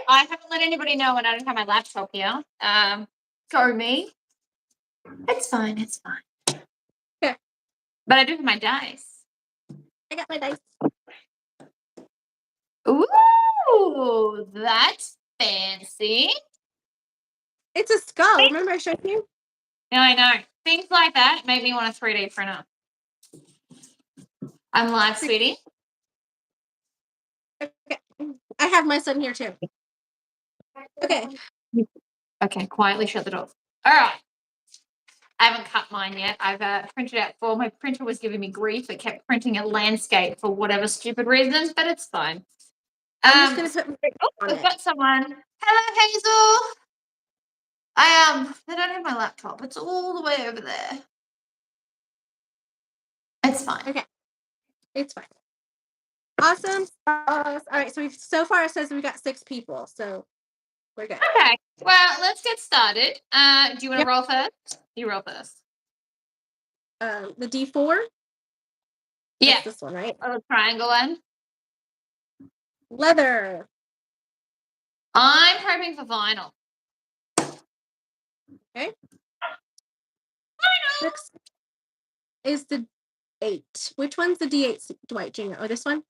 I haven't let anybody know when I don't have my laptop here. Sorry, me. It's fine. It's fine. Yeah. But I do have my dice. I got my dice. Ooh, that's fancy. It's a skull. Remember I showed you? No, I know. Things like that make me want a 3D printer. I'm live, sweetie. Okay. I have my son here too. Okay. Okay, quietly shut the door. All right. I haven't cut mine yet. I've printed out 4. My printer was giving me grief. It kept printing a landscape for whatever stupid reasons, but it's fine. I'm just gonna put We've got someone. Hello, Hazel. I don't have my laptop. It's all the way over there. It's fine. Okay. It's fine. Awesome. All right. So far it says we got 6 people, so we're good. Okay. Well, let's get started. Do you want to roll first? You roll first. The D4. Yeah. That's this one, right? Oh, the triangle one. Leather. I'm hoping for vinyl. Okay. Next is the 8. Which one's the D8, Dwight Jr.? Oh, this one?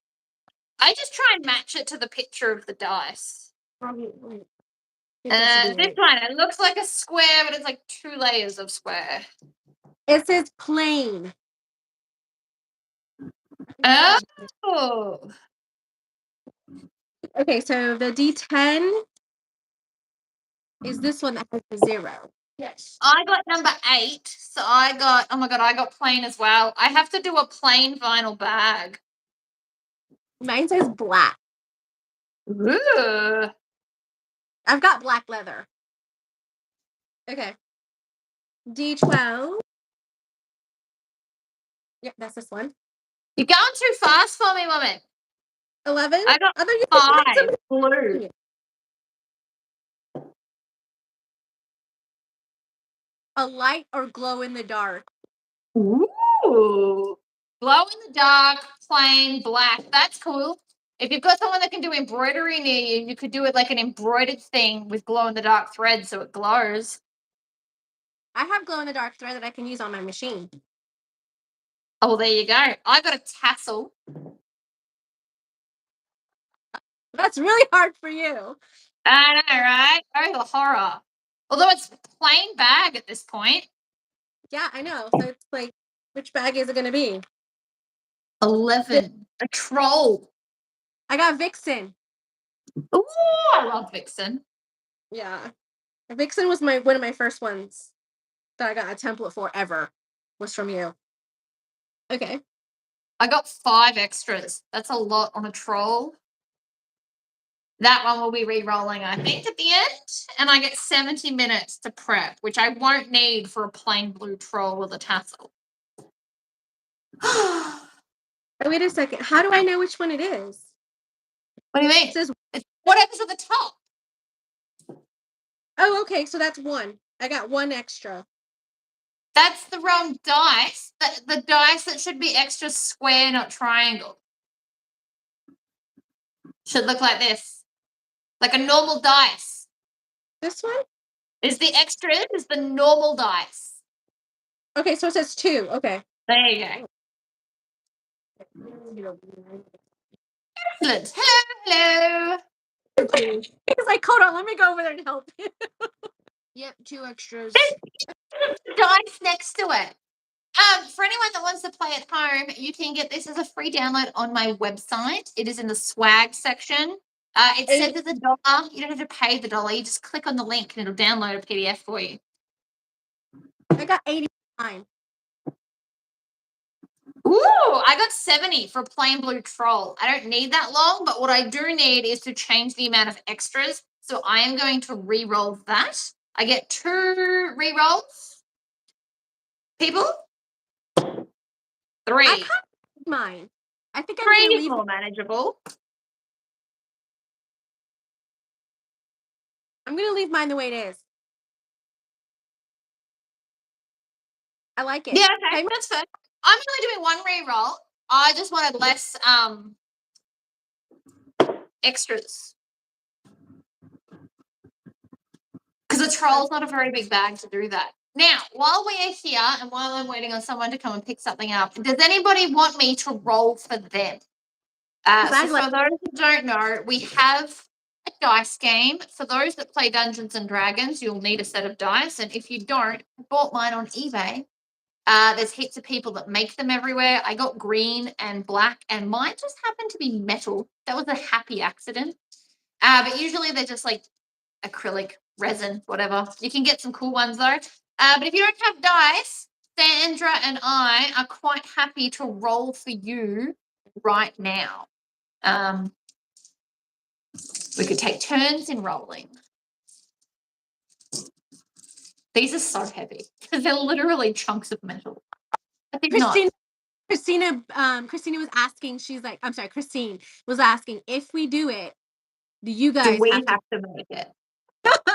I just try and match it to the picture of the dice. This one, it looks like a square, but it's like 2 layers of square. It says plain. Oh. Okay, so the D10 is this one that has a 0. Yes. I got number 8, so I got plain as well. I have to do a plain vinyl bag. Mine says black. Ooh. I've got black leather. Okay. D12. Yep, that's this one. You're going too fast for me, woman. 11. I got 5 blue. A light or glow in the dark. Ooh. Glow in the dark, plain black. That's cool. If you've got someone that can do embroidery near you, you could do it like an embroidered thing with glow in the dark thread so it glows. I have glow in the dark thread that I can use on my machine. Oh, there you go. I got a tassel. That's really hard for you. I know, right? Oh, the horror. Although it's plain bag at this point. Yeah, I know. So it's like, which bag is it going to be? 11. A troll. I got Vixen. Ooh, I love Vixen. Yeah. Vixen was one of my first ones that I got a template for ever. Was from you. Okay. I got 5 extras. That's a lot on a troll. That one will be re-rolling, I think, at the end. And I get 70 minutes to prep, which I won't need for a plain blue troll with a tassel. Oh, wait a second. How do I know which one it is? What do you mean? It says whatever's at the top. Oh, okay. So that's 1. I got 1 extra. That's the wrong dice. The dice that should be extra square, not triangle. Should look like this. Like a normal dice. This one? Is the extra is the normal dice. Okay, so it says 2. Okay. There you go. Excellent. Hello. He's like, hold on, let me go over there and help you. Yep, 2 extras. Dice next to it. For anyone that wants to play at home, you can get this as a free download on my website. It is in the swag section. It says it's $1. You don't have to pay the $1. You just click on the link and it'll download a PDF for you. I got 89. Ooh, I got 70 for plain blue troll. I don't need that long, but what I do need is to change the amount of extras. So I am going to re-roll that. I get 2 re-rolls. People? 3. I kind of mine. I think I'm 3 going to is leave. more manageable. I'm going to leave mine the way it is. I like it. Yeah, okay, that's fair. I'm only doing 1 re-roll. I just wanted less extras. troll's not a very big bag to do that. Now, while we are here and while I'm waiting on someone to come and pick something up, does anybody want me to roll for them? So for those who don't know, we have a dice game. For those that play Dungeons and Dragons, you'll need a set of dice. And if you don't, I bought mine on eBay. There's heaps of people that make them everywhere. I got green and black, and mine just happened to be metal. That was a happy accident. But usually they're just like acrylic, resin, whatever. You can get some cool ones though. But if you don't have dice, Sandra and I are quite happy to roll for you right now. We could take turns in rolling. These are so heavy because they're literally chunks of metal. I think Christina was asking, Christine was asking if we do it, do you guys do we have to make it?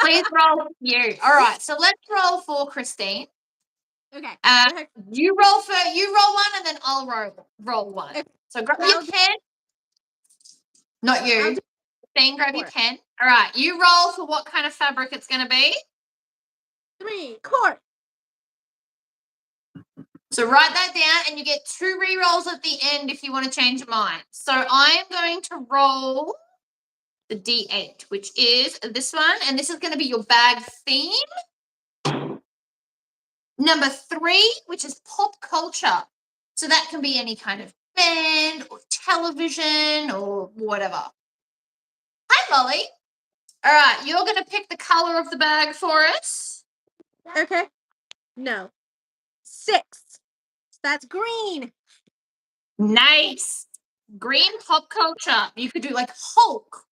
Please roll for you. All right, so let's roll for Christine. Okay. You roll one and then I'll roll one. Okay. So grab your pen. Not you. Christine, grab your pen. All right, you roll for what kind of fabric it's going to be. 3 quarter. So write that down and you get 2 re-rolls at the end if you want to change your mind. So I am going to roll the D8, which is this one, and this is going to be your bag theme. Number 3, which is pop culture. So that can be any kind of band or television or whatever. Hi, Molly. All right, you're going to pick the color of the bag for us. Okay. No. 6. That's green. Nice. Green pop culture. You could do like Hulk.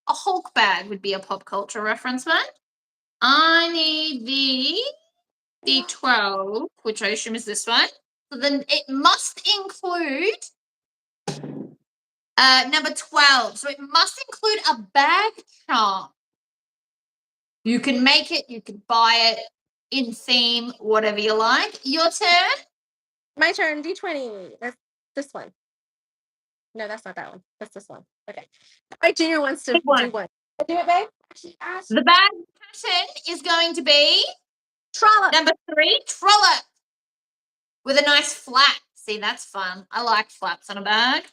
A Hulk bag would be a pop culture reference one. I need the 12, which I assume is this one. So then it must include number 12. So it must include a bag charm. You can make it, you can buy it in theme, whatever you like. Your turn. My turn. D20. That's this one. No, that's not that one. That's this one. Okay. My junior wants to do one. Do it, babe. The bag pattern is going to be trollop. Number 3, trollop. With a nice flap. See, that's fun. I like flaps on a bag.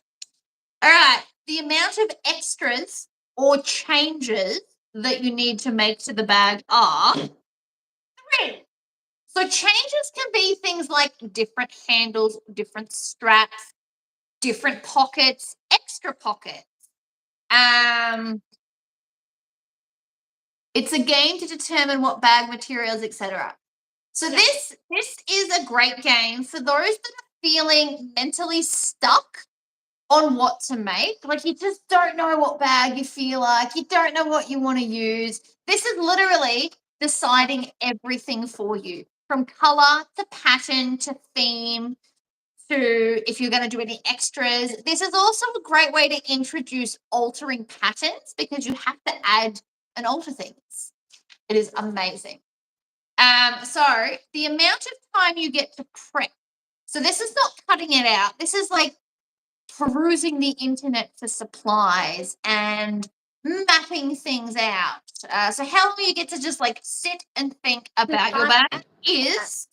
All right. The amount of extras or changes that you need to make to the bag are 3. So changes can be things like different handles, different straps, different pockets, extra pockets. It's a game to determine what bag materials, etc. So this is a great game for those that are feeling mentally stuck on what to make. Like you just don't know what bag you feel like. You don't know what you want to use. This is literally deciding everything for you, from color to pattern to theme to if you're going to do any extras. This is also a great way to introduce altering patterns because you have to add and alter things. It is amazing. So the amount of time you get to prep. So this is not cutting it out. This is like perusing the internet for supplies and mapping things out. So how long you get to just like sit and think about your bag is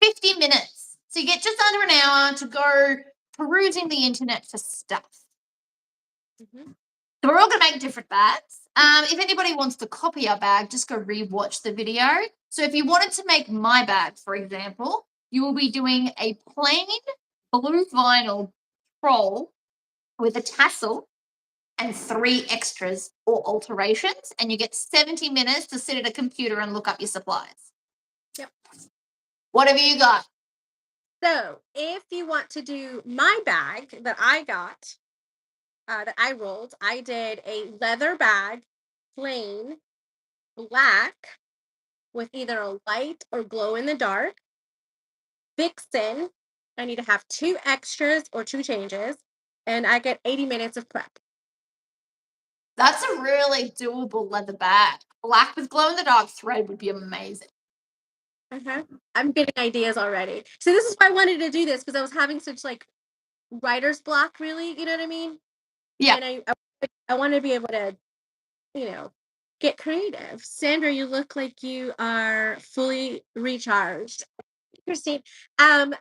50 minutes. So you get just under an hour to go perusing the internet for stuff. Mm-hmm. So we're all going to make different bags. If anybody wants to copy our bag, just go rewatch the video. So if you wanted to make my bag, for example, you will be doing a plain blue vinyl troll with a tassel and 3 extras or alterations, and you get 70 minutes to sit at a computer and look up your supplies. Yep. What have you got? So if you want to do my bag that I got, that I rolled, I did a leather bag, plain, black, with either a light or glow in the dark. Vixen, I need to have 2 extras or 2 changes, and I get 80 minutes of prep. That's a really doable leather bag. Black with glow in the dark thread would be amazing. I'm getting ideas already. So this is why I wanted to do this, because I was having such like writer's block, really, you know what I mean? Yeah. And I want to be able to, get creative. Sandra, you look like you are fully recharged. Christine,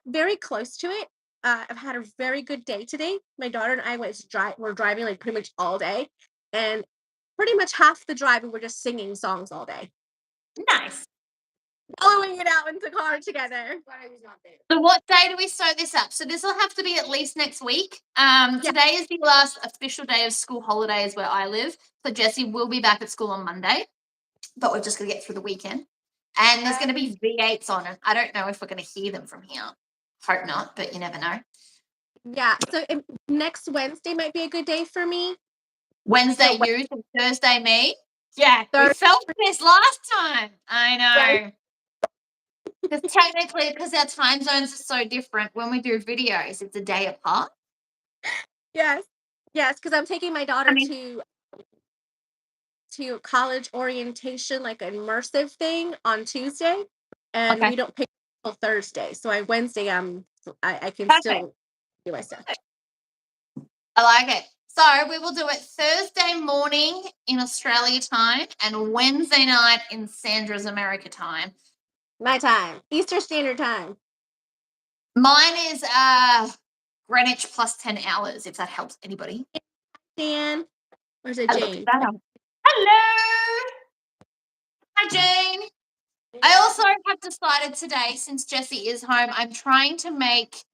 very close to it. I've had a very good day today. My daughter and I were driving like pretty much all day, and pretty much half the drive we were just singing songs all day, Nice. blowing it out in the car together. So what day do we sew this up? So this will have to be at least next week. Today is the last official day of school holidays where I live. So Jessie will be back at school on Monday, but we're just going to get through the weekend. And there's going to be V8s on it. I don't know if we're going to hear them from here. Hope not, but you never know. Yeah, so next Wednesday might be a good day for me. Wednesday So you and Thursday me. Yeah, we Thursday. felt this last time. I know. Because technically, because our time zones are so different, when we do videos, it's a day apart. Yes, because I'm taking my daughter I mean- to college orientation, like an immersive thing on Tuesday, and Okay. we don't pick until Thursday. So Wednesday, I can Perfect. still do my stuff. I like it. So we will do it Thursday morning in Australia time and Wednesday night in Sandra's America time. My time, Eastern Standard Time. Mine is Greenwich plus 10 hours, if that helps anybody. Dan, or is it I looked Jane? that up. Hello. Hi, Jane. I also have decided today, since Jessie is home, I'm trying to make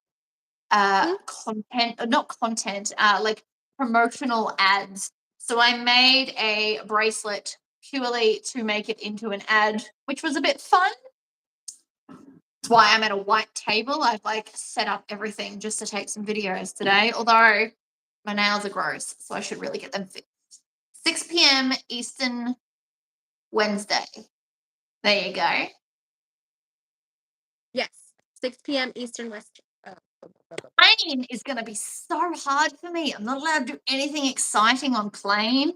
like promotional ads. So I made a bracelet purely to make it into an ad, which was a bit fun. That's why I'm at a white table. I've like set up everything just to take some videos today, although my nails are gross, so I should really get them fixed. 6 p.m. Eastern Wednesday. There you go. Yes, 6 p.m. Eastern West. Plane is going to be so hard for me. I'm not allowed to do anything exciting on plane.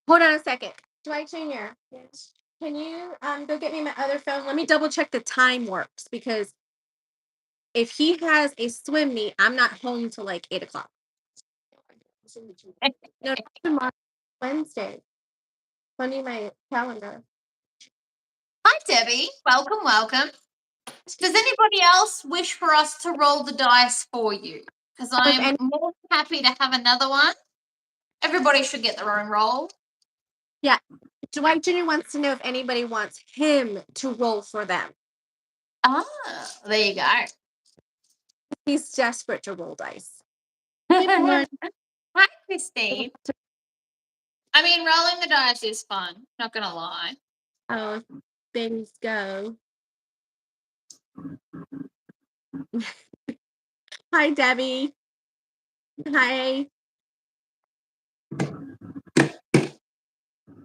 Hold on a second. Dwight Jr., can you go get me my other phone? Let me double check the time works, because if he has a swim meet, I'm not home till like 8 o'clock. No, tomorrow, Wednesday. Funny my calendar. Hi, Debbie. Welcome, welcome. Does anybody else wish for us to roll the dice for you? Because I'm more than happy to have another one. Everybody should get their own roll. Yeah. Dwight Jr. wants to know if anybody wants him to roll for them. Ah, there you go. He's desperate to roll dice. Hi, Christine. I mean, rolling the dice is fun. Not gonna lie. Oh, things go. Hi, Debbie. Hi.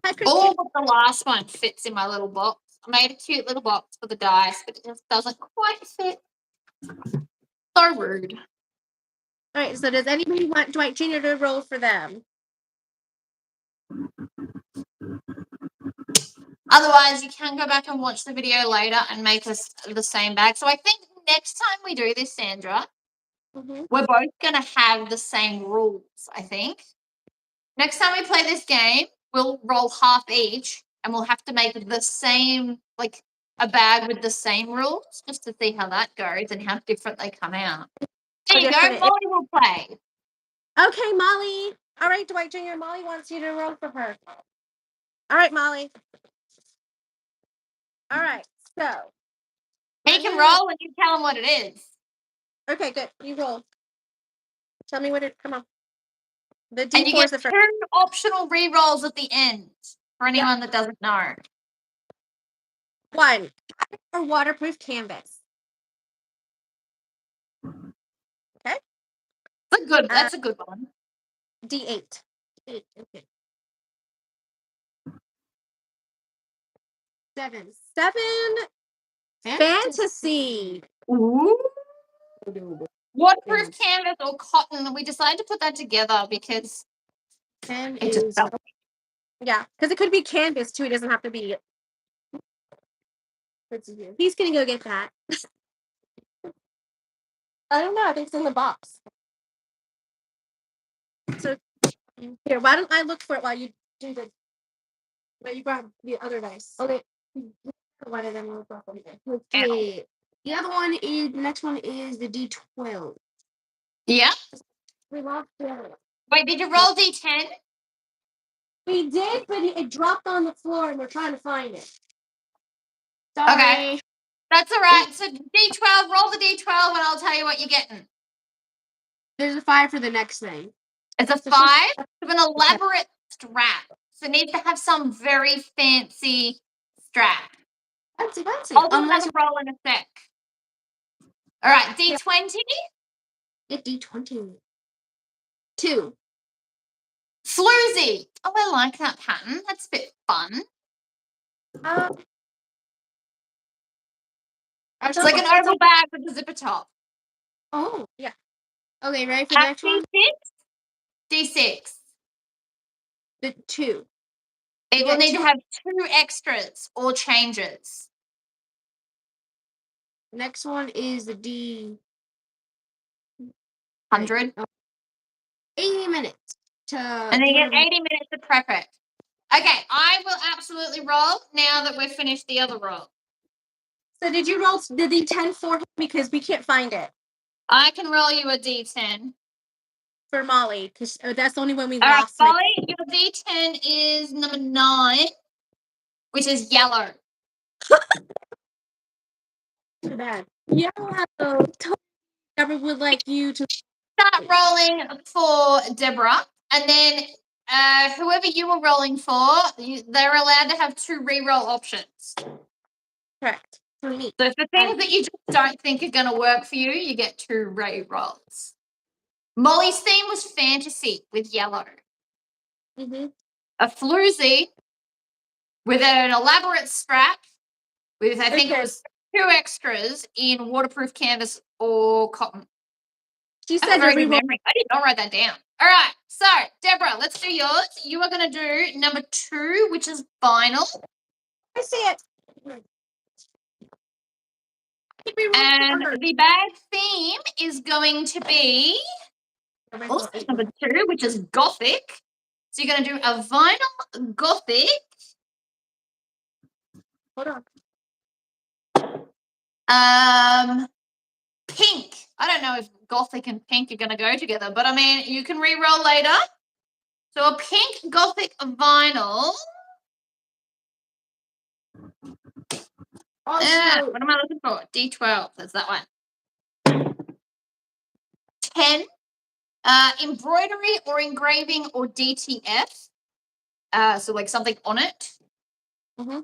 Hi, Christine. Oh, but the last one fits in my little box. I made a cute little box for the dice, but it just doesn't quite fit. So rude. All right, so does anybody want Dwight Jr. to roll for them? Otherwise, you can go back and watch the video later and make us the same bag. So I think next time we do this, Sandra, we're both going to have the same rules, I think. Next time we play this game, we'll roll half each and we'll have to make the same, like a bag with the same rules, just to see how that goes and how different they come out. There you go. Molly will play. Okay, Molly. All right, Dwight Jr. Molly wants you to roll for her. All right, Molly. All right, so. He can roll and you tell him what it is. Okay, good. You roll. Tell me what it. Come on. The And you D4 get is the first. 2 optional re-rolls at the end for anyone that doesn't know. 1, or waterproof canvas. Okay. That's a good one. D8. Okay. 7. Fantasy. Ooh. Waterproof canvas or cotton. We decided to put that together because it just felt. Yeah, because it could be canvas too. It doesn't have to be. He's gonna go get that. I don't know. I think it's in the box. So here, why don't I look for it while you do the But you brought the other dice. Okay. One of them was brought over there. Okay. The other one is the next one is the D12. Yeah. We lost the other one. Wait, did you roll D10? We did, but it dropped on the floor and we're trying to find it. Sorry. Okay. That's all right. So D12, roll the D12 and I'll tell you what you're getting. There's a 5 for the next thing. It's a 5 of an elaborate strap. So it needs to have some very fancy strap. Fancy. I'll do Unless another roll in a sec. All right, D20. get D20. 2. Floozy. Oh, I like that pattern. That's a bit fun. It's like an oval bag with a zipper top. Oh, yeah. Okay, ready for the next one? D6. The 2. It You will get need to 2 have 2 extras or changes. Next one is the D. 100. 80 minutes to. And then you get 80 minutes to prep it. Okay, I will absolutely roll now that we've finished the other roll. So did you roll the D10 for him? Because we can't find it. I can roll you a D10. For Molly, because that's the only one we All right, lost. Molly, your D10 is number 9, which is yellow. Too bad. Yellow. Deborah would like you to Start rolling for Deborah, and then whoever you were rolling for, they're allowed to have 2 reroll options. correct for me. So for things that you just don't think are going to work for you, you get 2 rerolls. Molly's theme was fantasy with yellow. Mm-hmm. A floozy with an elaborate strap with, I think it was 2 extras in waterproof canvas or cotton. She I have said a very to good reroll. memory. I did not write that down. All right, so Deborah, let's do yours. You are going to do number 2, which is vinyl. I see it. And the bag theme is going to be also number 2, which is gothic. So you're going to do a vinyl gothic. Hold on. Pink. I don't know if gothic and pink are going to go together, but I mean, you can re-roll later. So a pink gothic vinyl. What am I looking for? D12. That's that one. 10. Embroidery or engraving or DTF. So like something on it. Mm-hmm.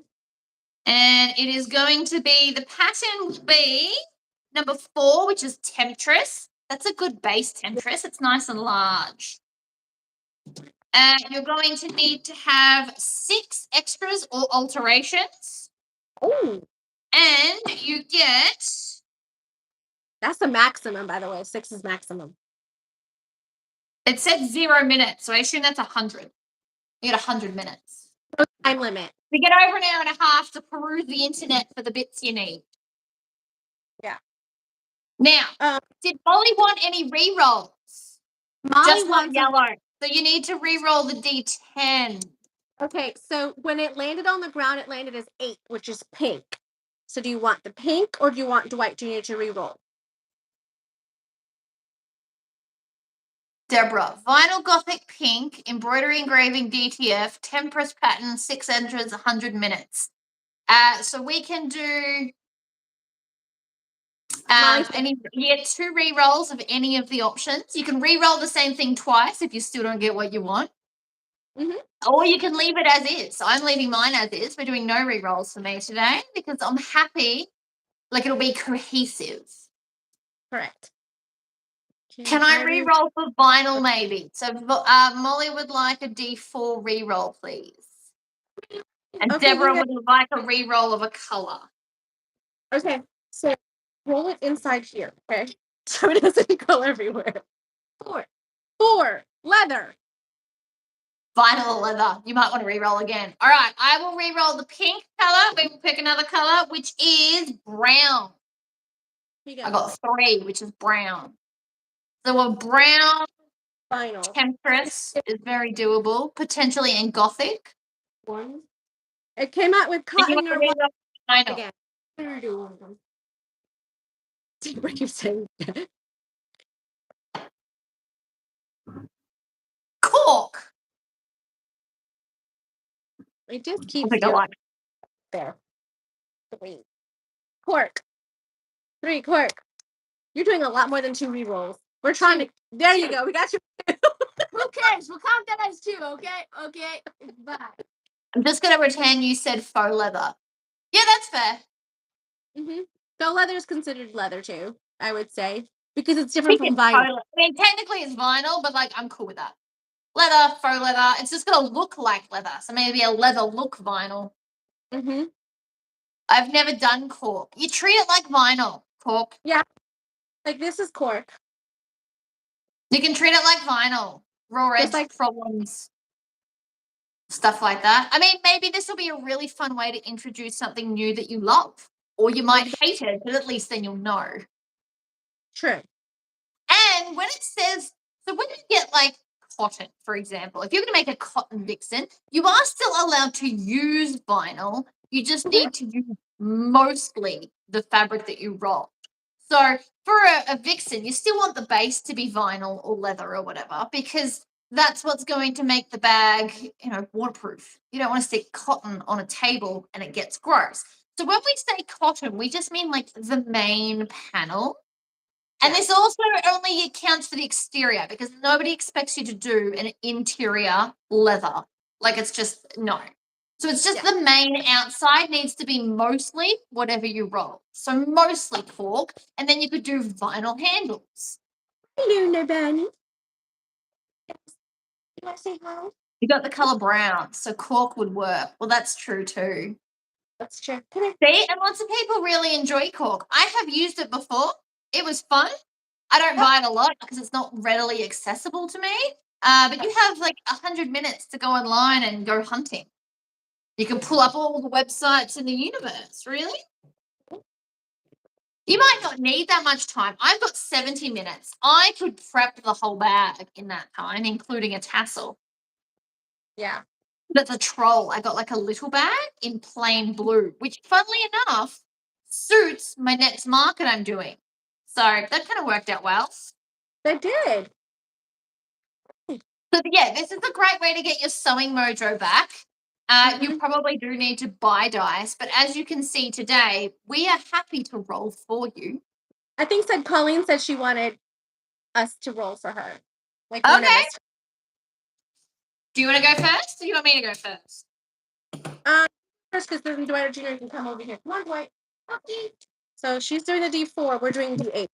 And it is going to be, the pattern will be number 4, which is temptress. That's a good base temptress. It's nice and large. You're going to need to have 6 extras or alterations. Oh, And you get, that's the maximum, by the way. 6 is maximum. it said 0 minutes, so I assume that's 100. You get 100 minutes. No time limit. We get over an hour and a half to peruse the internet for the bits you need. Yeah. Now, did Molly want any re-rolls? Molly Just not wants yellow. So you need to re-roll the D10. Okay, so when it landed on the ground, it landed as 8, which is pink. So do you want the pink or do you want Dwight Jr. to re-roll? Deborah, vinyl gothic pink, embroidery engraving DTF, temptress pattern, 6 enters, 100 minutes. So we can do you get 2 re-rolls of any of the options. You can re-roll the same thing twice if you still don't get what you want. Mm-hmm. Or you can leave it as is. I'm leaving mine as is. We're doing no re-rolls for me today because I'm happy. Like, it'll be cohesive. Correct. Can I re-roll for vinyl maybe? So Molly would like a D4 re-roll, please. And Okay, Deborah would like a re-roll of a color. Okay, so roll it inside here, okay? So it doesn't go everywhere. 4. Leather. Vinyl or leather. You might want to re-roll again. All right, I will re-roll the pink color. We will pick another color, which is brown. I got 3, which is brown. So a brown Vinyl. temptress is very doable, potentially in gothic. 1, It came out with And you cotton want or to read what off vinyl. again? I'm gonna do one of them. What you saying? Cork. It just I keeps think I doing like it. there. 3. Cork. 3 cork. You're doing a lot more than 2 rerolls. We're trying to. There you go. We got you. Who cares? We'll count that as 2, okay? Okay. Bye. I'm just going to pretend you said faux leather. Yeah, that's fair. Mm-hmm. So leather is considered leather too, I would say, because it's I different think from it's vinyl. faux leather. I mean, technically it's vinyl, but like I'm cool with that. Leather, faux leather. It's just going to look like leather. So maybe a leather look vinyl. Mm-hmm. I've never done cork. You treat it like vinyl, cork. Yeah. Like this is cork. You can treat it like vinyl. Raw Just edge like- problems. Stuff like that. I mean, maybe this will be a really fun way to introduce something new that you love. Or you might hate it, but at least then you'll know. True. And when it says, so when you get like cotton, for example, if you're going to make a cotton vixen, you are still allowed to use vinyl. You just need to use mostly the fabric that you roll. So for a vixen, you still want the base to be vinyl or leather or whatever, because that's what's going to make the bag, waterproof. You don't want to stick cotton on a table and it gets gross. So when we say cotton, we just mean like the main panel. And this also only accounts for the exterior because nobody expects you to do an interior leather. Like it's just, no. So it's just the main outside needs to be mostly whatever you roll. So mostly cork, and then you could do vinyl handles. Luna Bunny. You want to say hi? You got the color brown, so cork would work. Well, that's true too. That's true. Come here. See, and lots of people really enjoy cork. I have used it before. It was fun. I don't buy it a lot because it's not readily accessible to me. But you have like 100 minutes to go online and go hunting. You can pull up all the websites in the universe, really. You might not need that much time. I've got 70 minutes. I could prep the whole bag in that time, including a tassel. Yeah. That's a troll. I got like a little bag in plain blue, which funnily enough suits my next market I'm doing. So that kind of worked out well. That did. So yeah, this is a great way to get your sewing mojo back. You probably do need to buy dice, but as you can see today, we are happy to roll for you. I think Colleen said she wanted us to roll for her. Like one of Okay. us. Do you want to go first, or do you want me to go first? First, because then Dwight Jr. can come over here. Come on, Dwight. Okay. So she's doing the D4. We're doing D8.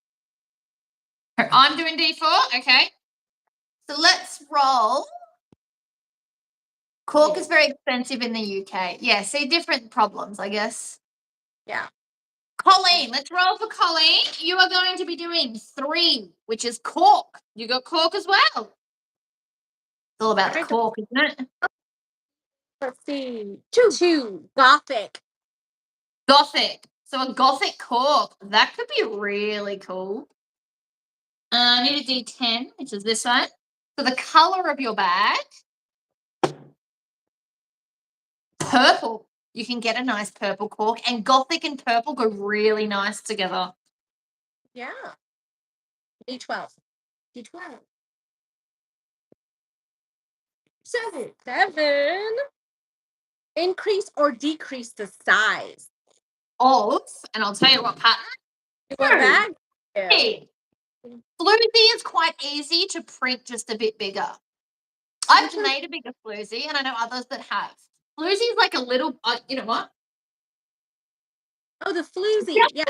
I'm doing D4. Okay. So let's roll. Cork is very expensive in the UK. Yeah, see, different problems, I guess. Yeah. Colleen, let's roll for Colleen. You are going to be doing 3, which is cork. You got cork as well. It's all about the cork, isn't it? Let's see. 2. Gothic. Gothic. So a gothic cork. That could be really cool. I need a D10, which is this one. So the color of your bag. Purple. You can get a nice purple cork, and gothic and purple go really nice together. Yeah. D12. D12. 7. Increase or decrease the size Of, and I'll tell you what pattern. what bag? Hey, floozy is quite easy to print just a bit bigger. I've made a bigger floozy, and I know others that have. Floozy is like a little, you know what? Oh, the floozy. Yeah.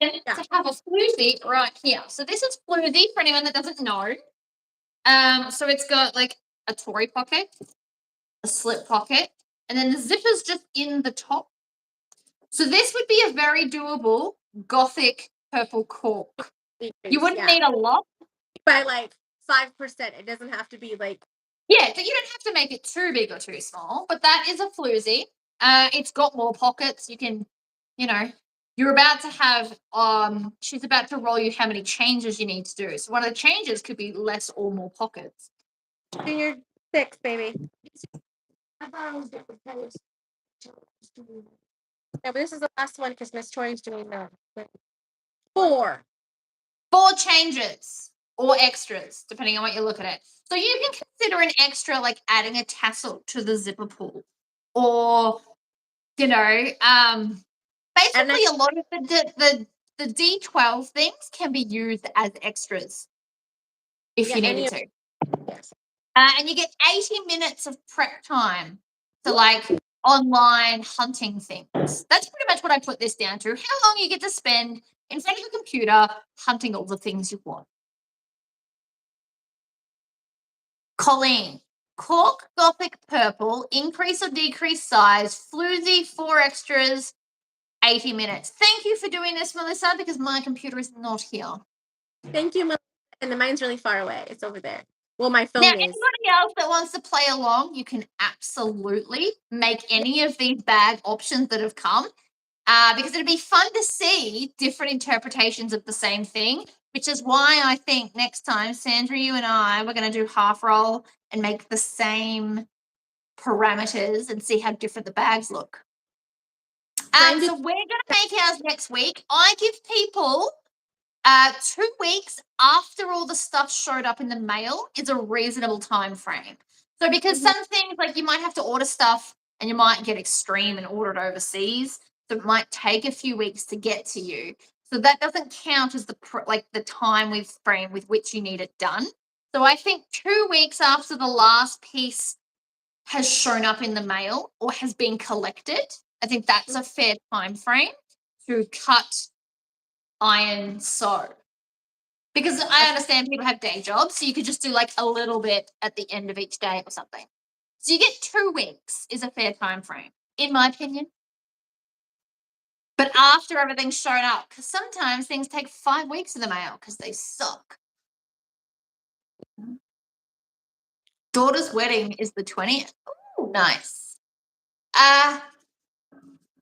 To have a floozy right here. So this is floozy for anyone that doesn't know. So it's got like a Tory pocket, a slip pocket, and then the zipper's just in the top. So this would be a very doable gothic purple cork. You wouldn't need a lot. By like 5%. It doesn't have to be like. Yeah, so you don't have to make it too big or too small, but that is a floozy. It's got more pockets. You can, you're about to have, she's about to roll you how many changes you need to do. So one of the changes could be less or more pockets. Junior 6, baby. I thought it was different colors. Yeah, but this is the last one because Miss Tori's doing the 4. 4 changes or extras, depending on what you look at it. So you can consider an extra like adding a tassel to the zipper pull, or basically a lot of the D12 things can be used as extras if Yeah, you any needed of- to. Yes. And you get 80 minutes of prep time to like online hunting things. That's pretty much what I put this down to. How long you get to spend in front of a computer hunting all the things you want. Colleen, Cork Gothic Purple, increase or decrease size, floozy, 4 extras, 80 minutes. Thank you for doing this, Melissa, because my computer is not here. Thank you, Melissa. And the mine's really far away. It's over there. Well, my phone Now, is. anybody else that wants to play along, you can absolutely make any of these bag options that have come, because it'd be fun to see different interpretations of the same thing, which is why I think next time, Sandra, you and I, we're going to do half roll and make the same parameters and see how different the bags look. So we're going to make ours next week. I give people 2 weeks after all the stuff showed up in the mail is a reasonable time frame. So because some things like you might have to order stuff and you might get extreme and order it overseas, so it might take a few weeks to get to you. So that doesn't count as the time frame with which you need it done. So I think 2 weeks after the last piece has shown up in the mail or has been collected, I think that's a fair time frame to cut, iron, sew. Because I understand people have day jobs, so you could just do like a little bit at the end of each day or something. So you get 2 weeks is a fair time frame, in my opinion. But after everything's shown up, because sometimes things take 5 weeks in the mail because they suck. Daughter's wedding is the 20th. Oh, nice.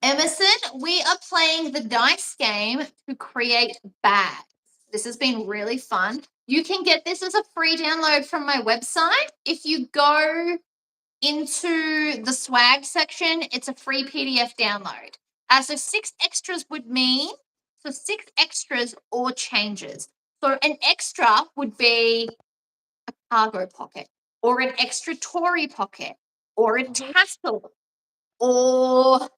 Emerson, we are playing the dice game to create bags. This has been really fun. You can get this as a free download from my website. If you go into the swag section, it's a free PDF download. So 6 extras would mean, 6 extras or changes. So an extra would be a cargo pocket or an extra Tory pocket or a tassel or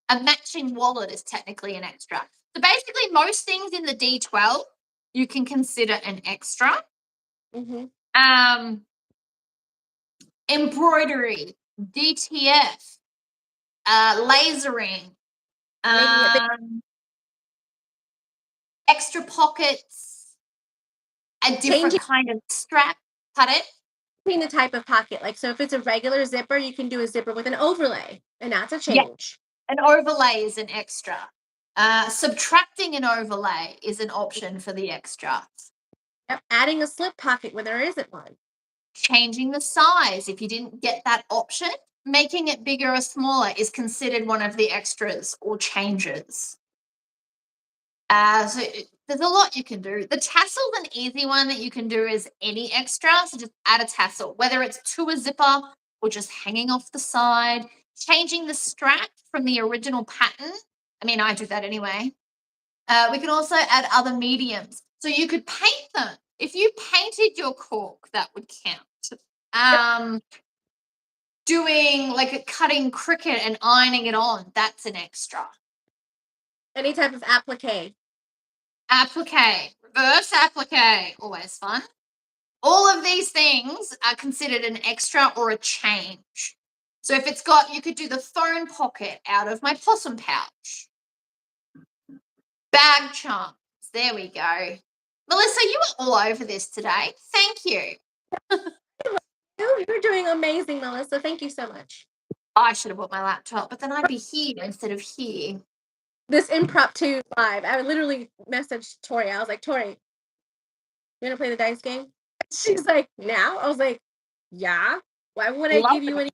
a matching wallet is technically an extra. So basically most things in the D12 you can consider an extra. Embroidery, DTF, lasering, extra pockets, a different kind of strap. Pardon? The type of pocket. Like, so if it's a regular zipper, you can do a zipper with an overlay, and that's a change. Yeah, an overlay is an extra. Subtracting an overlay is an option for the extra. Yep. Adding a slip pocket when there isn't one. Changing the size. If you didn't get that option, making it bigger or smaller is considered one of the extras or changes. So there's a lot you can do. The tassel's an easy one that you can do as any extra. So just add a tassel, whether it's to a zipper or just hanging off the side, changing the strap from the original pattern. I mean, I do that anyway. We can also add other mediums. So you could paint them. If you painted your cork, that would count. Doing like a cutting cricket and ironing it on, that's an extra. Any type of applique. Applique, reverse applique, always fun. All of these things are considered an extra or a change. So if it's got, you could do the phone pocket out of my possum pouch. Bag charms, there we go. Melissa, you were all over this today. Thank you. You're doing amazing, Melissa. Thank you so much. I should have bought my laptop, but then I'd be here instead of here. This impromptu live, I literally messaged Tori. I was like, Tori, you want to play the dice game? She's like, now? I was like, yeah. Why would I give you any?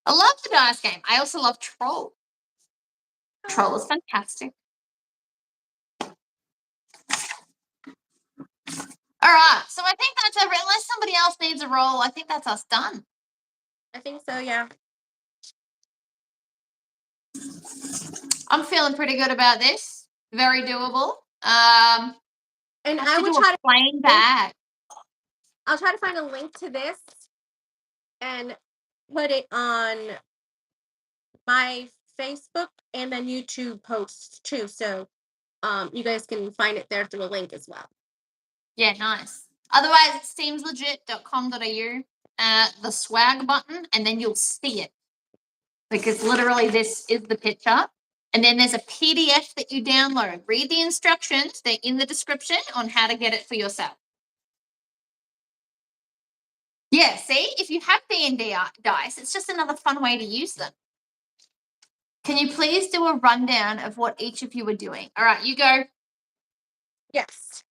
I love the dice game. I also love Troll. Troll is fantastic. All right, so I think that's over. Unless somebody else needs a roll, I think that's us done. I think so, yeah. I'm feeling pretty good about this. Very doable. And have I to would do try a to plain bag. I'll try to find a link to this and put it on my Facebook and then YouTube posts too. So you guys can find it there through a link as well. Yeah, nice. Otherwise, it's seamslegit.com.au, the swag button, and then you'll see it. Because literally this is the picture. And then there's a PDF that you download. Read the instructions. They're in the description on how to get it for yourself. Yeah, see, if you have D&D dice, it's just another fun way to use them. Can you please do a rundown of what each of you are doing? All right, you go. Yes.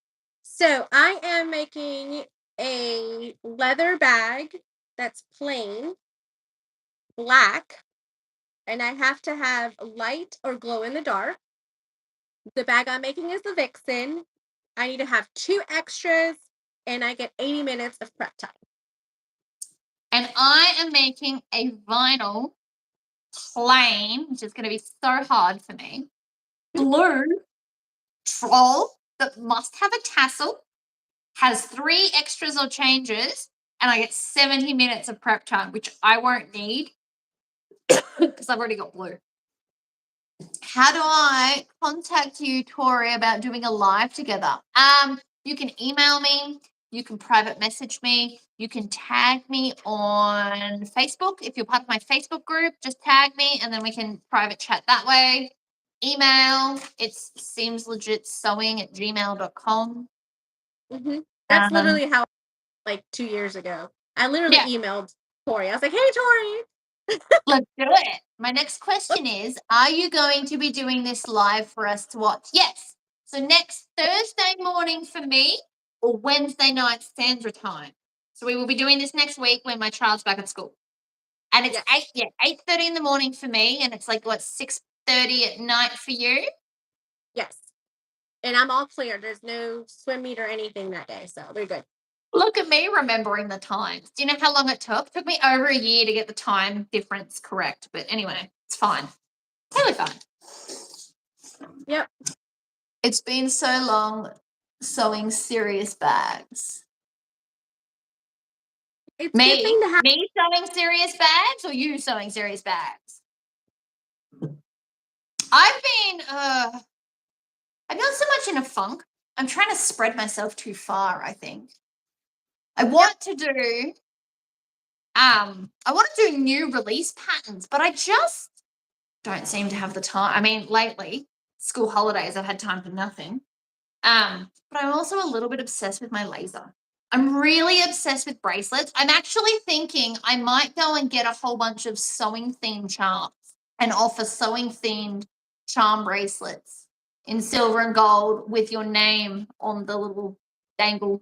So I am making a leather bag that's plain, black, and I have to have light or glow in the dark. The bag I'm making is the Vixen. I need to have 2 extras, and I get 80 minutes of prep time. And I am making a vinyl plain, which is going to be so hard for me, blue troll that must have a tassel, has 3 extras or changes, and I get 70 minutes of prep time, which I won't need because I've already got blue. How do I contact you, Tori, about doing a live together? You can email me, you can private message me, you can tag me on Facebook. If you're part of my Facebook group, just tag me and then we can private chat that way. Email, it's seamslegitsewing@gmail.com. That's literally how, like 2 years ago, I literally emailed Tori. I was like, "Hey, Tori, let's do it." My next question is, are you going to be doing this live for us to watch? Yes. So next Thursday morning for me or Wednesday night Sandra time. So we will be doing this next week when my child's back at school. And it's 8:30 in the morning for me and it's like what 6:30 at night for you? Yes." And I'm all clear. There's no swim meet or anything that day, so we're good. Look at me remembering the times. Do you know how long it took? It took me over a year to get the time difference correct. But anyway, it's fine. Totally fine. Yep. It's been so long sewing serious bags. It's a good thing to have. Me sewing serious bags or you sewing serious bags? I'm not so much in a funk. I'm trying to spread myself too far, I think. I want to do new release patterns, but I just don't seem to have the time. I mean, lately, school holidays, I've had time for nothing. But I'm also a little bit obsessed with my laser. I'm really obsessed with bracelets. I'm actually thinking I might go and get a whole bunch of sewing themed charms and offer sewing themed charm bracelets in silver and gold with your name on the little dangle.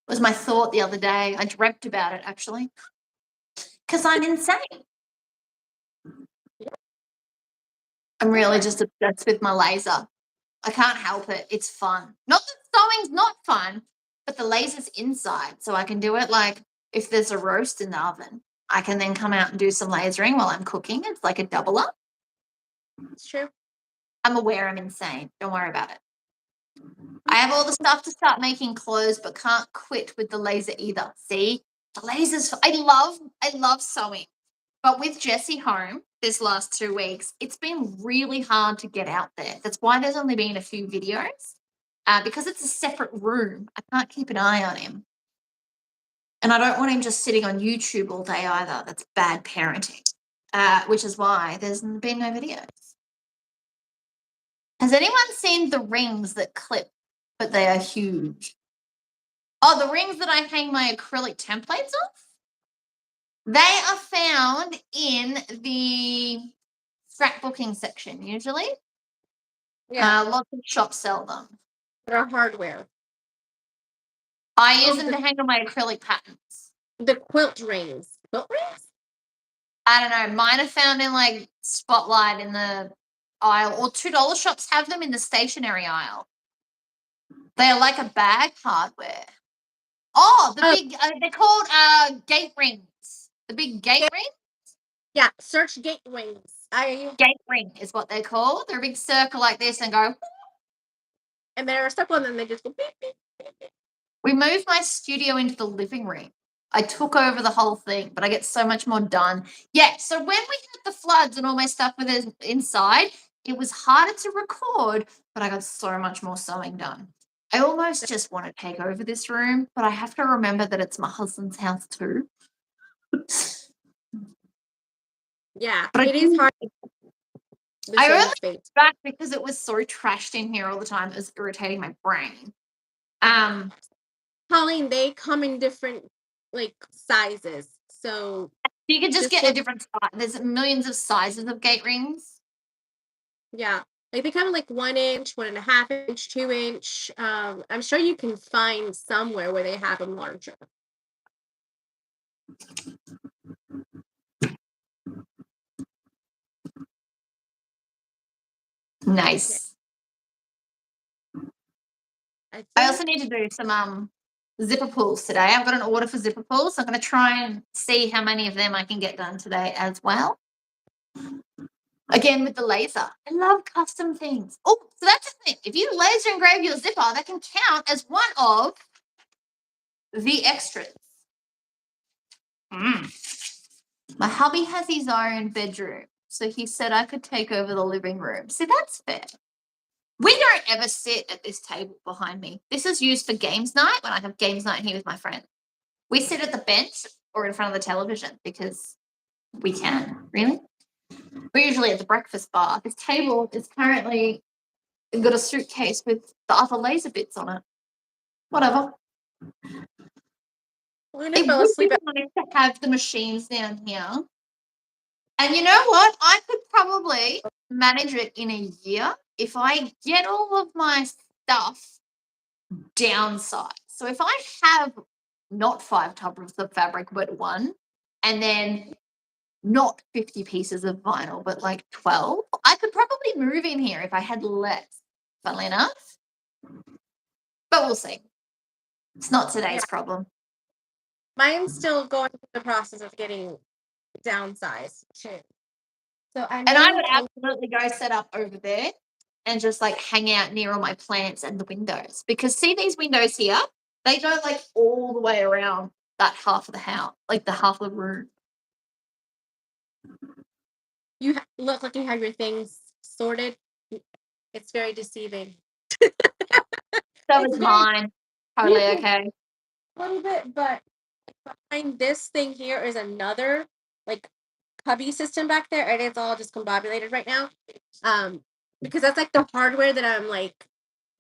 It was my thought the other day. I dreamt about it actually because I'm insane. I'm really just obsessed with my laser. I can't help it. It's fun. Not that sewing's not fun, but the laser's inside. So I can do it like if there's a roast in the oven, I can then come out and do some lasering while I'm cooking. It's like a double up. It's true. I'm aware I'm insane. Don't worry about it. I have all the stuff to start making clothes, but can't quit with the laser either. See? The lasers, I love sewing. But with Jessie home this last 2 weeks, it's been really hard to get out there. That's why there's only been a few videos because it's a separate room. I can't keep an eye on him. And I don't want him just sitting on YouTube all day either. That's bad parenting, which is why there's been no videos. Has anyone seen the rings that clip, but they are huge? Oh, the rings that I hang my acrylic templates off? They are found in the scrapbooking section usually. Yeah. Lots of shops sell them. They're hardware. I use them to hang on my acrylic patterns. The quilt rings. Quilt rings? I don't know. Mine are found in like Spotlight in the aisle, or $2 shops have them in the stationery aisle. They are like a bag hardware. Oh, big, they're called gate rings. The big gate rings? Yeah, search gate rings. Gate ring is what they're called. They're a big circle like this and go. And they're stuck on them. They just go beep, beep, beep, beep. We moved my studio into the living room. I took over the whole thing, but I get so much more done. Yeah, so when we had the floods and all my stuff was inside, it was harder to record, but I got so much more sewing done. I almost just want to take over this room, but I have to remember that it's my husband's house too. Yeah, But it is hard. I only moved back because it was so trashed in here all the time. It was irritating my brain. Colleen, they come in different like sizes. So you could just this get a different size. There's millions of sizes of gate rings. Yeah. Like they come in like 1 inch, 1.5 inch, 2 inch. I'm sure you can find somewhere where they have them larger. Nice. I also need to do some zipper pulls today. I've got an order for zipper pulls. So I'm going to try and see how many of them I can get done today as well. Again, with the laser. I love custom things. Oh, so that's the thing. If you laser engrave your zipper, that can count as one of the extras. My hubby has his own bedroom. So he said I could take over the living room. See, that's fair. We don't ever sit at this table behind me. This is used for games night when I have games night here with my friends. We sit at the bench or in front of the television because we can, really. We're usually at the breakfast bar. This table is currently got a suitcase with the other laser bits on it. Whatever. It would be nice to have the machines down here. And you know what? I could probably manage it in a year if I get all of my stuff downsized. So if I have not 5 tubs of fabric, but 1, and then not 50 pieces of vinyl, but like 12, I could probably move in here if I had less, funnily enough. But we'll see. It's not today's problem. Mine's still going through the process of getting downsized too. So I would absolutely go set up over there and just like hang out near all my plants and the windows. Because see these windows here? They go like all the way around that half of the house, like the half of the room. You look like you have your things sorted. It's very deceiving. So is mine. Totally okay. A little bit, but behind this thing here is another like cubby system back there, and it's all just combobulated right now. Because that's like the hardware that I'm like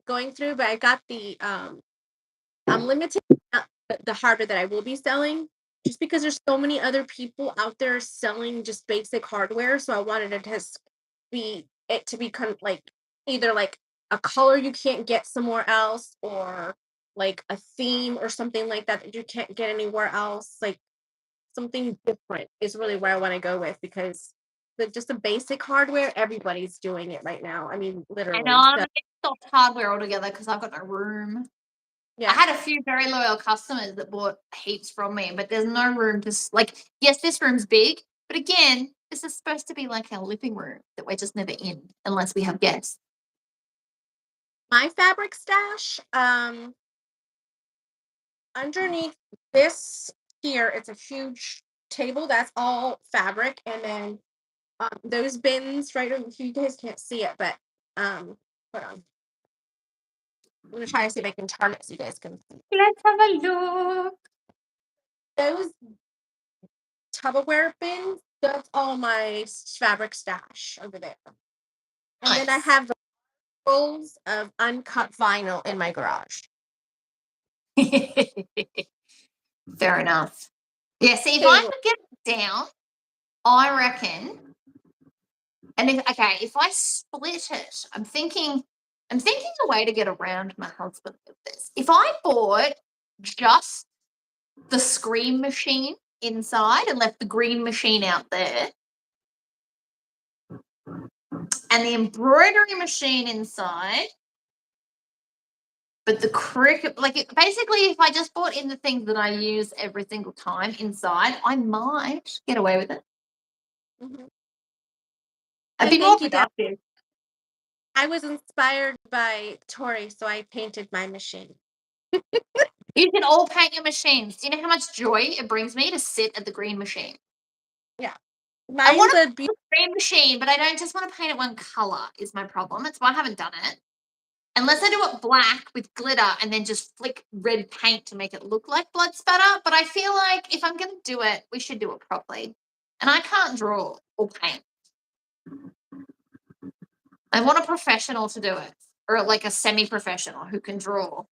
going through, but I got the I'm limited the hardware that I will be selling just because there's so many other people out there selling just basic hardware. So I wanted it to be kind of like either like a color you can't get somewhere else or like a theme or something like that you can't get anywhere else. Like something different is really where I want to go with because just the basic hardware, everybody's doing it right now. I mean, literally. I know I'm soft hardware altogether because I've got no room. Yeah. I had a few very loyal customers that bought heaps from me, but there's no room to like. Yes, this room's big, but again, this is supposed to be like our living room that we're just never in unless we have guests. My fabric stash, underneath this here, it's a huge table that's all fabric, and then those bins right over. You guys can't see it, but hold on. I'm gonna try to see if I can turn it so you guys can see. Let's have a look. Those Tupperware bins, that's all my fabric stash over there. And then I have rolls of uncut vinyl in my garage. Fair enough. Yeah, see, if I could get it down, I reckon. And if I split it, I'm thinking a way to get around my husband with this. If I bought just the screen machine inside and left the green machine out there, and the embroidery machine inside, but the Cricut, basically, if I just bought in the things that I use every single time inside, I might get away with it. Mm-hmm. I'd Oh, be more thank you, Dad. productive. I was inspired by Tori, so I painted my machine. You can all paint your machines. Do you know how much joy it brings me to sit at the green machine? I Mine's want a a green machine, but I don't just want to paint it one color is my problem. That's why I haven't done it. Unless I do it black with glitter and then just flick red paint to make it look like blood spatter. But I feel like if I'm going to do it, we should do it properly. And I can't draw or paint. I want a professional to do it, or like a semi-professional who can draw.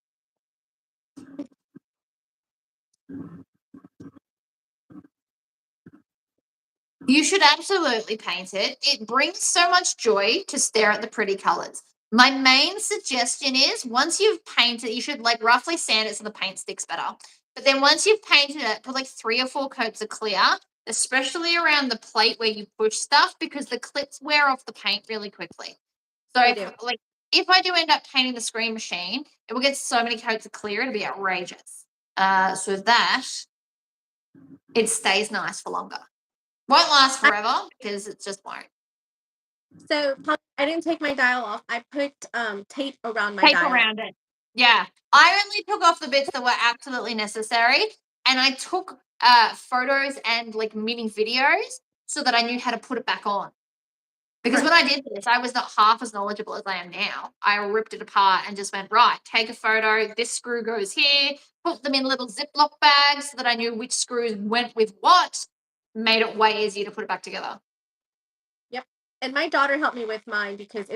You should absolutely paint it. It brings so much joy to stare at the pretty colors. My main suggestion is once you've painted, you should like roughly sand it so the paint sticks better. But then once you've painted it, put like 3 or 4 coats of clear, especially around the plate where you push stuff, because the clips wear off the paint really quickly. So They if, do. like if I do end up painting the screen machine, it will get so many coats of clear, it'll be outrageous. So that it stays nice for longer. Won't last forever because it just won't. So I didn't take my dial off. I put tape around my Tape dial. around it. Yeah. I only took off the bits that were absolutely necessary, and I took photos and like mini videos so that I knew how to put it back on. Because when I did this, I was not half as knowledgeable as I am now. I ripped it apart and just went, right, take a photo. This screw goes here, put them in little Ziploc bags so that I knew which screws went with what. Made it way easier to put it back together. Yep. And my daughter helped me with mine because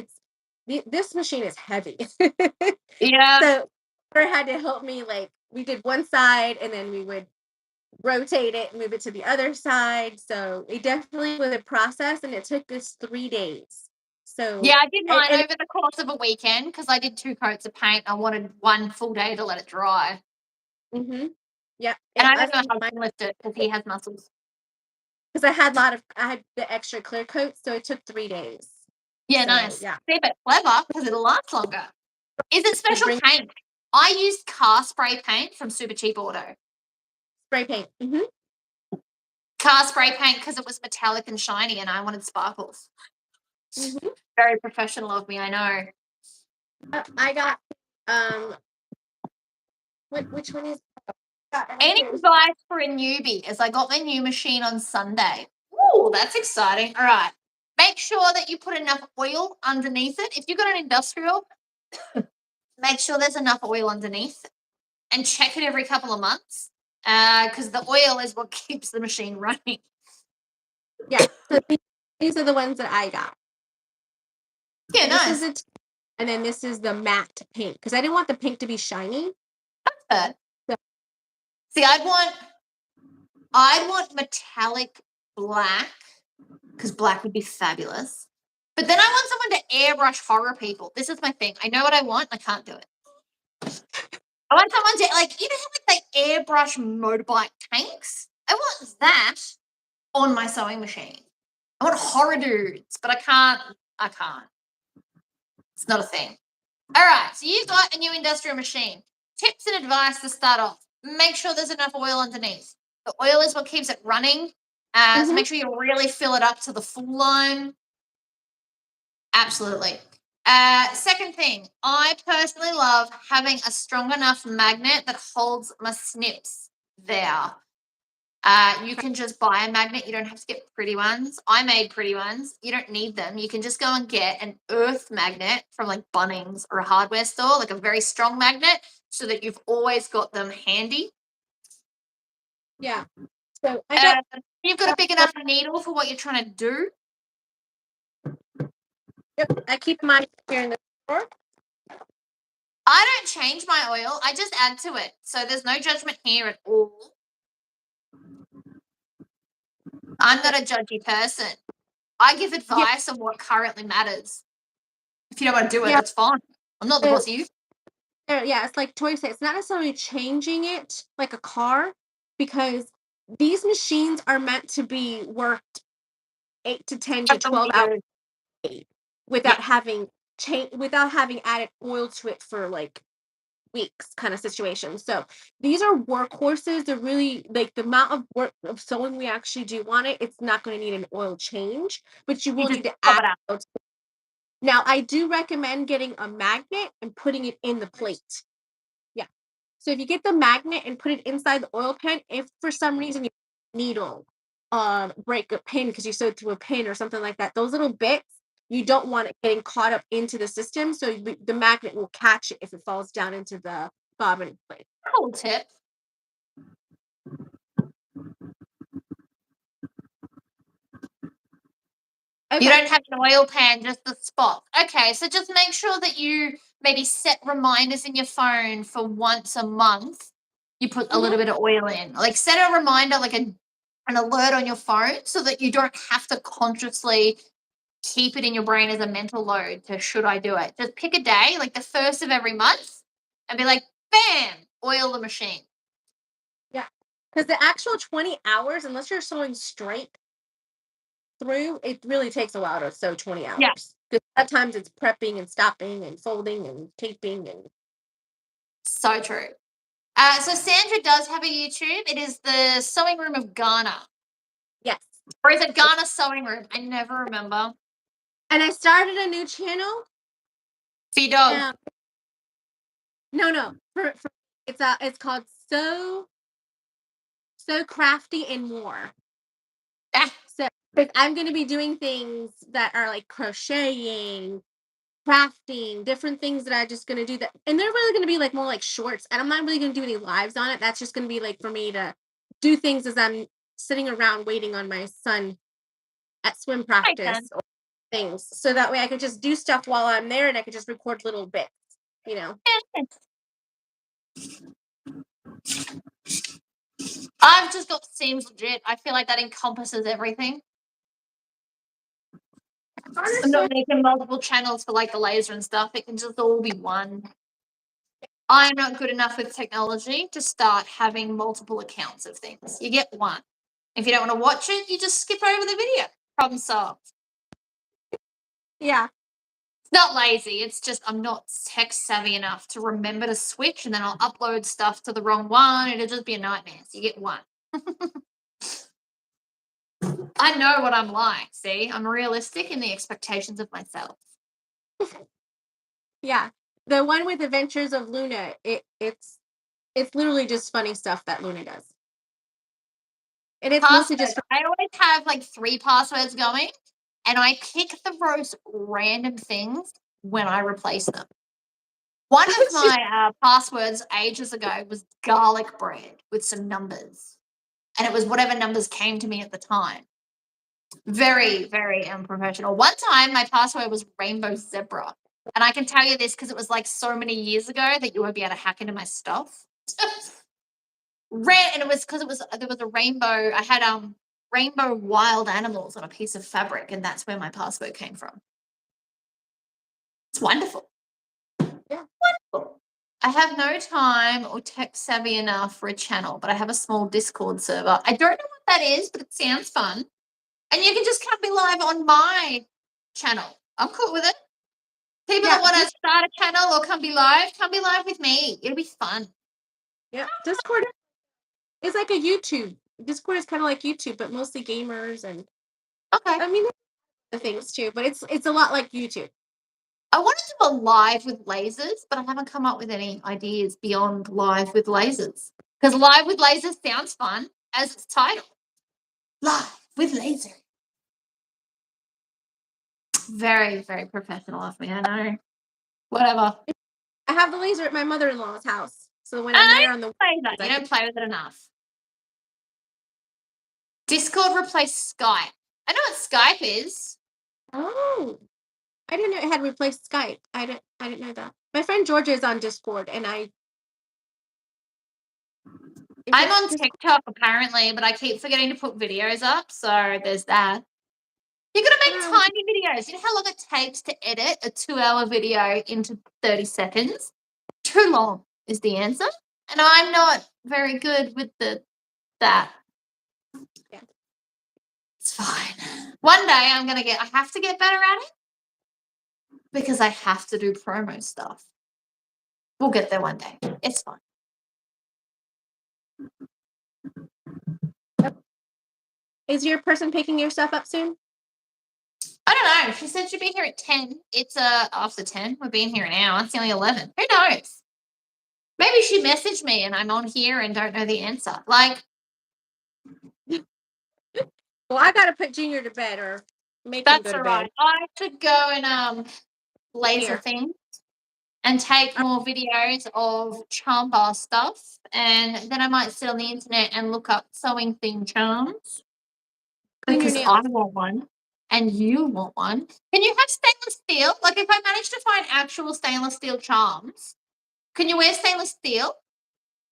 this machine is heavy. Yeah. So her had to help me. Like we did one side and then we would rotate it, move it to the other side. So it definitely was a process, and it took us 3 days. So Yeah, I did mine and over the course of a weekend because I did 2 coats of paint. I wanted one full day to let it dry. yeah, And I us don't know how mine to lift it because he has muscles. because I had the extra clear coat, so it took 3 days. Yeah, So, nice. yeah. See, but clever because it'll last longer. Is it special bring- paint? I used car spray paint from Super Cheap Auto. Spray paint. Car spray paint because it was metallic and shiny and I wanted sparkles. Mhm. Very professional of me, I know. I got which one is Any advice for a newbie as I got my new machine on Sunday? Ooh, that's exciting. All right. Make sure that you put enough oil underneath it. If you've got an industrial, make sure there's enough oil underneath and check it every couple of months because the oil is what keeps the machine running. Yeah. So these are the ones that I got. Yeah, This nice. is and then this is the matte pink because I didn't want the pink to be shiny. Good. So- See, I'd want metallic black because black would be fabulous. But then I want someone to airbrush horror people. This is my thing. I know what I want. I can't do it. I want someone to like, you know how like they airbrush motorbike tanks? I want that on my sewing machine. I want horror dudes, but I can't. It's not a thing. All right, so you got a new industrial machine. Tips and advice to start off. Make sure there's enough oil underneath. The oil is what keeps it running. So make sure you really fill it up to the full line. Absolutely. Second thing, I personally love having a strong enough magnet that holds my snips there. You can just buy a magnet. You don't have to get pretty ones. I made pretty ones. You don't need them. You can just go and get an earth magnet from like Bunnings or a hardware store, like a very strong magnet, so that you've always got them handy. Yeah. So I got you've got a big enough needle for what you're trying to do. Yep, I keep mine here in the store. I don't change my oil. I just add to it. So there's no judgment here at all. I'm not a judgy person. I give advice on what currently matters. If you don't want to do it, that's fine. I'm not the boss of you. Yeah, it's like Tori said, it's not necessarily changing it like a car because these machines are meant to be worked 8 to 10 to 12 hours without having added oil to it for like weeks kind of situation. So these are workhorses. They're really like the amount of work of sewing we actually do on it. It's not going to need an oil change, but you You will just need to pop add it up. oil. Now, I do recommend getting a magnet and putting it in the plate. Yeah. So if you get the magnet and put it inside the oil pan, if for some reason you needle break a pin because you sewed through a pin or something like that, those little bits, you don't want it getting caught up into the system. So the magnet will catch it if it falls down into the bobbin plate. Cool tip. Okay. You don't have an oil pan, just the spots. Okay, so just make sure that you maybe set reminders in your phone for once a month. You put a little bit of oil in. Like set a reminder, like an alert on your phone so that you don't have to consciously keep it in your brain as a mental load to should I do it. Just pick a day, like the first of every month, and be like, bam, oil the machine. Yeah. Because the actual 20 hours, unless you're sewing straight through, it really takes a while to sew 20 hours. Yeah. Because sometimes it's prepping and stopping and folding and taping and So true. So Sandra does have a YouTube. It is the Sewing Room of Ghana. yes. Or is it Ghana Sewing Room? I never remember. And I started a new channel. For your dog. No. It's called So Crafty and More. Ah, So I'm going to be doing things that are like crocheting, crafting, different things that I'm just going to do that. And they're really going to be like more like shorts. And I'm not really going to do any lives on it. That's just going to be like for me to do things as I'm sitting around waiting on my son at swim practice or things. So that way I could just do stuff while I'm there and I could just record little bits, you know. I've just got Seams Legit. I feel like that encompasses everything. I'm not making multiple channels for like the laser and stuff. It can just all be one. I'm not good enough with technology to start having multiple accounts of things. You get one. If you don't want to watch it, you just skip over the video. Problem solved. Yeah. It's not lazy. It's just I'm not tech savvy enough to remember to switch, and then I'll upload stuff to the wrong one. It'll just be a nightmare. So you get one. I know what I'm like. See, I'm realistic in the expectations of myself. Yeah. The one with Adventures of Luna, it's literally just funny stuff that Luna does. And it's mostly Passwords. just I always have like 3 passwords going, and I pick the most random things when I replace them. One of my passwords ages ago was garlic bread with some numbers, and it was whatever numbers came to me at the time. Very, very unprofessional. One time, my password was rainbow zebra, and I can tell you this because it was like so many years ago that you won't be able to hack into my stuff. Red, and it was because there was a rainbow. I had rainbow wild animals on a piece of fabric, and that's where my password came from. It's wonderful. Yeah. Wonderful. I have no time or tech savvy enough for a channel, but I have a small Discord server. I don't know what that is, but it sounds fun. And you can just come be live on my channel. I'm cool with it. People that want to start a channel or come be live with me. It'll be fun. Yeah. Discord is like a YouTube. Discord is kind of like YouTube, but mostly gamers and Okay. I mean the things too, but it's a lot like YouTube. I want to do a live with lasers, but I haven't come up with any ideas beyond live with lasers. Because live with lasers sounds fun, as its title. Live with laser. Very, very professional of me, I know. Whatever. I have the laser at my mother-in-law's house. So when I'm there on the Laser. You don't play with it enough. Discord replaced Skype. I know what Skype is. Oh. I didn't know it had replaced Skype. I didn't know that. My friend Georgia is on Discord and I'm on TikTok apparently, but I keep forgetting to put videos up, so there's that. You're gonna make tiny videos. You know how long it takes to edit a 2-hour video into 30 seconds? Too long is the answer. And I'm not very good with that. Yeah. It's fine. One day I have to get better at it because I have to do promo stuff. We'll get there one day. It's fine. Is your person picking your stuff up soon? I don't know. She said she'd be here at 10. It's after 10. We're being here an hour. It's only 11. Who knows? Maybe she messaged me and I'm on here and don't know the answer. Like, Well, I gotta put Junior to bed or make him that's go to all bed. right. I should go and laser Here. things and take more videos of charm bar stuff. And then I might sit on the internet and look up sewing theme charms. Clean your Because I nails. want one and you want one. Can you have stainless steel? Like if I manage to find actual stainless steel charms, can you wear stainless steel?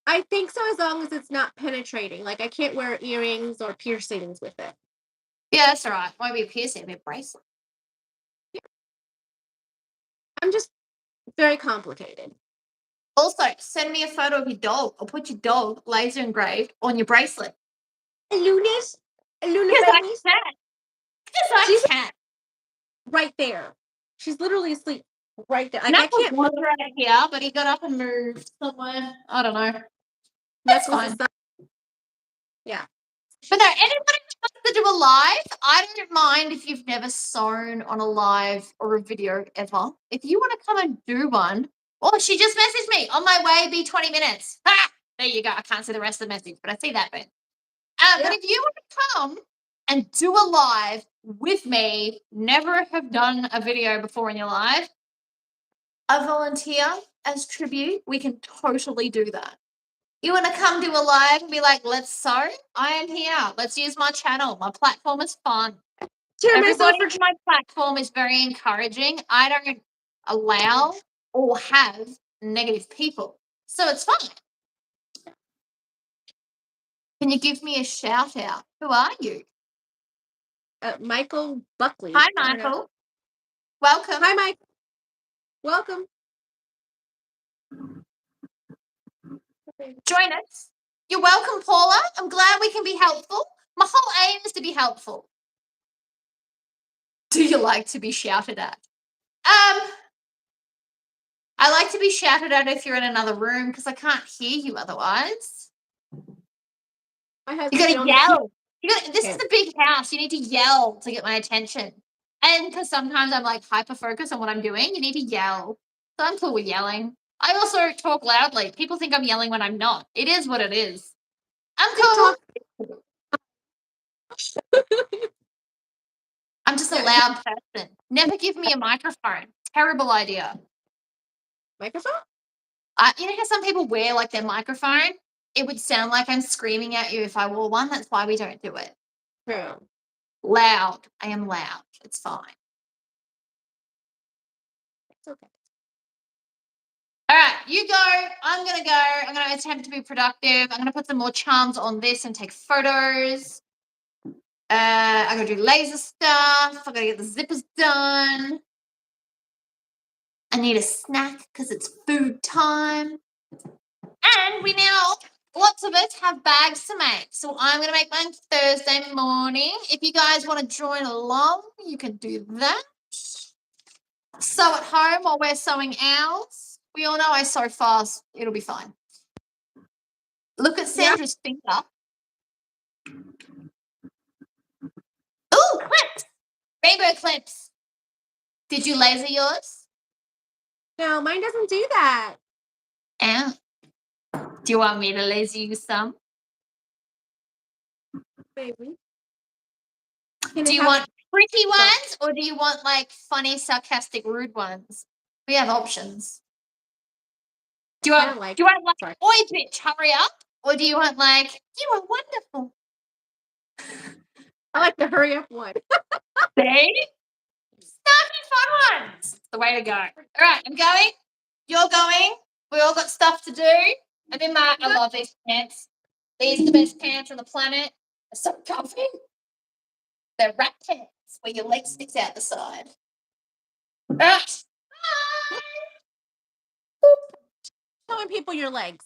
I think so, as long as it's not penetrating. Like I can't wear earrings or piercings with it. Yeah, that's all right. Won't be a piercing, it'll be a bracelet. I'm just very complicated. Also, send me a photo of your dog or put your dog laser engraved on your bracelet. Luna's? Luna Because I babies? can. Because I She's can. right there. She's literally asleep right there. Like I Knuckles can't was right here, but he got up and moved somewhere. I don't know. That's Knuckles fine. is up. Yeah. But no, anybody who wants to do a live, I don't mind if you've never sewn on a live or a video ever. If you want to come and do one, oh, she just messaged me. On my way, be 20 minutes. Ha! There you go. I can't see the rest of the message, but I see that bit. But if you want to come and do a live with me, never have done a video before in your life, a volunteer as tribute, we can totally do that. You want to come do a live and be like, let's sew? I am here. Let's use my channel. My platform is fun. Everybody on my platform is very encouraging. I don't allow or have negative people. So it's fun. Can you give me a shout out? Who are you? Michael Buckley. Hi, Michael. Welcome. Hi, Mike. Welcome. Join us. You're welcome, Paula. I'm glad we can be helpful. My whole aim is to be helpful. Do you like to be shouted at? I like to be shouted at if you're in another room because I can't hear you otherwise. You gotta yell. This is a big house. You need to yell to get my attention. And because sometimes I'm like hyper focused on what I'm doing, you need to yell. So I'm cool with yelling. I also talk loudly. People think I'm yelling when I'm not. It is what it is. I'm cool. I'm just a loud person. Never give me a microphone. Terrible idea. Microphone? You know how some people wear like their microphone? It would sound like I'm screaming at you if I wore one. That's why we don't do it. True. Loud. I am loud. It's fine. It's okay. All right, you go. I'm going to go. I'm going to attempt to be productive. I'm going to put some more charms on this and take photos. I'm going to do laser stuff. I'm going to get the zippers done. I need a snack because it's food time. And we now, lots of us have bags to make. So I'm going to make mine Thursday morning. If you guys want to join along, you can do that. Sew at home while we're sewing ours. We all know I sew fast. It'll be fine. Look at Sandra's finger. Ooh, clips. Rainbow clips. Did you laser yours? No, mine doesn't do that. Yeah. Do you want me to laser you some? Baby. Do you want pretty ones or do you want like funny, sarcastic, rude ones? We have options. Do you want like, oi bitch, hurry up? Or do you want like, you are wonderful? I like the hurry up one. See? Snarky fun ones. It's the way to go. All right, I'm going. You're going. We all got stuff to do. I'm in my, I love these pants. These are the best pants on the planet. They're so comfy. They're rat pants where your leg sticks out the side. All right. Bye. Showing people your legs.